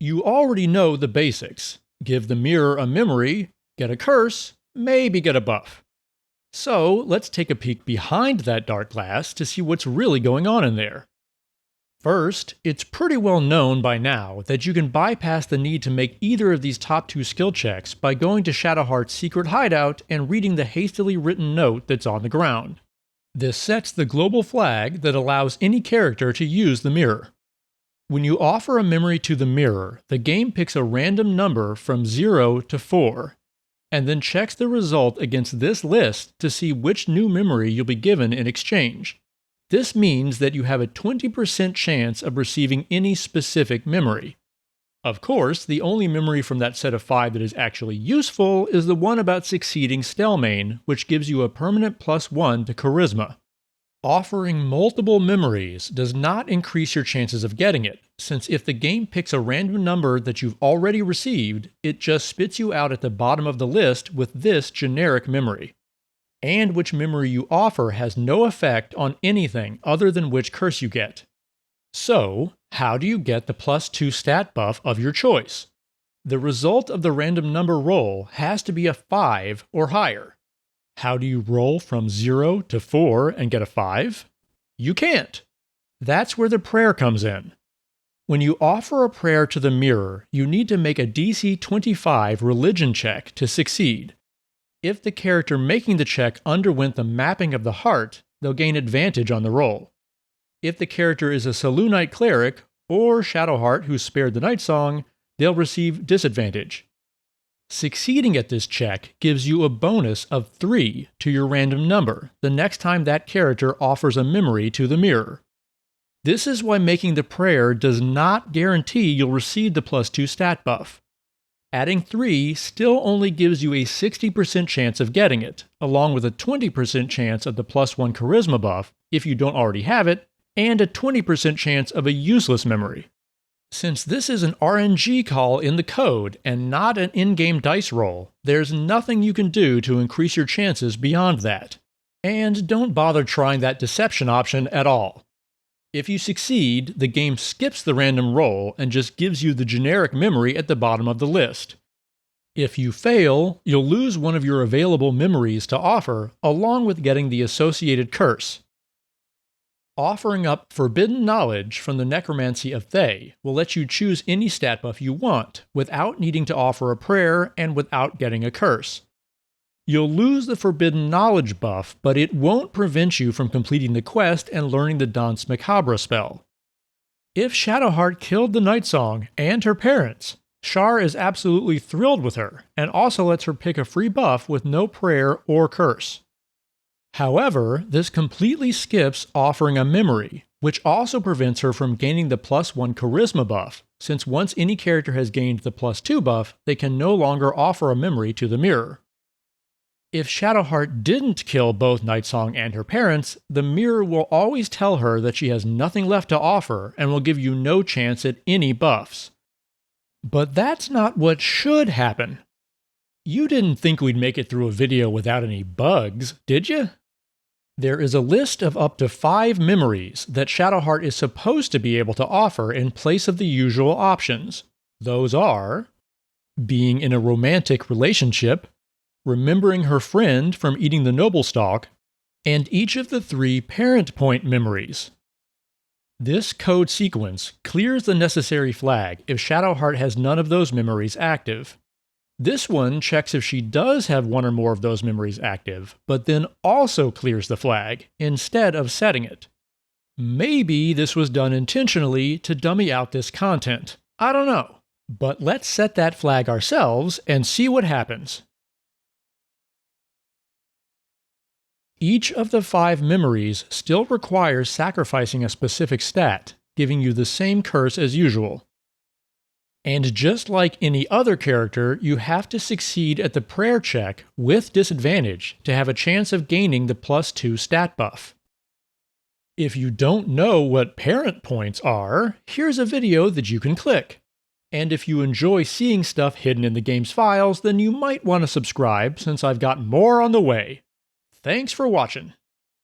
You already know the basics. Give the mirror a memory, get a curse, maybe get a buff. So let's take a peek behind that dark glass to see what's really going on in there. First, it's pretty well known by now that you can bypass the need to make either of these top two skill checks by going to Shadowheart's secret hideout and reading the hastily written note that's on the ground. This sets the global flag that allows any character to use the mirror. When you offer a memory to the mirror, the game picks a random number from 0 to 4, and then checks the result against this list to see which new memory you'll be given in exchange. This means that you have a 20% chance of receiving any specific memory. Of course, the only memory from that set of 5 that is actually useful is the one about succeeding Stellmain, which gives you a permanent +1 to Charisma. Offering multiple memories does not increase your chances of getting it, since if the game picks a random number that you've already received, it just spits you out at the bottom of the list with this generic memory. And which memory you offer has no effect on anything other than which curse you get. So, how do you get the +2 stat buff of your choice? The result of the random number roll has to be a 5 or higher. How do you roll from 0 to 4 and get a 5? You can't. That's where the prayer comes in. When you offer a prayer to the mirror, you need to make a DC 25 religion check to succeed. If the character making the check underwent the mapping of the heart, they'll gain advantage on the roll. If the character is a Selûnite cleric, or Shadowheart who spared the Night Song, they'll receive disadvantage. Succeeding at this check gives you a bonus of 3 to your random number the next time that character offers a memory to the mirror. This is why making the prayer does not guarantee you'll receive the +2 stat buff. Adding 3 still only gives you a 60% chance of getting it, along with a 20% chance of the +1 Charisma buff if you don't already have it, and a 20% chance of a useless memory. Since this is an RNG call in the code and not an in-game dice roll, there's nothing you can do to increase your chances beyond that. And don't bother trying that deception option at all. If you succeed, the game skips the random roll and just gives you the generic memory at the bottom of the list. If you fail, you'll lose one of your available memories to offer, along with getting the associated curse. Offering up Forbidden Knowledge from the Necromancy of Thay will let you choose any stat buff you want, without needing to offer a prayer and without getting a curse. You'll lose the Forbidden Knowledge buff, but it won't prevent you from completing the quest and learning the Danse Macabre spell. If Shadowheart killed the Night Song and her parents, Shar is absolutely thrilled with her, and also lets her pick a free buff with no prayer or curse. However, this completely skips offering a memory, which also prevents her from gaining the +1 Charisma buff, since once any character has gained the +2 buff, they can no longer offer a memory to the mirror. If Shadowheart didn't kill both Nightsong and her parents, the mirror will always tell her that she has nothing left to offer and will give you no chance at any buffs. But that's not what should happen. You didn't think we'd make it through a video without any bugs, did you? There is a list of up to 5 memories that Shadowheart is supposed to be able to offer in place of the usual options. Those are being in a romantic relationship, remembering her friend from eating the noble stalk, and each of the 3 parent point memories. This code sequence clears the necessary flag if Shadowheart has none of those memories active. This one checks if she does have one or more of those memories active, but then also clears the flag instead of setting it. Maybe this was done intentionally to dummy out this content. I don't know. But let's set that flag ourselves and see what happens. Each of the 5 memories still requires sacrificing a specific stat, giving you the same curse as usual. And just like any other character, you have to succeed at the prayer check with disadvantage to have a chance of gaining the +2 stat buff. If you don't know what parent points are, here's a video that you can click. And if you enjoy seeing stuff hidden in the game's files, then you might want to subscribe since I've got more on the way. Thanks for watching.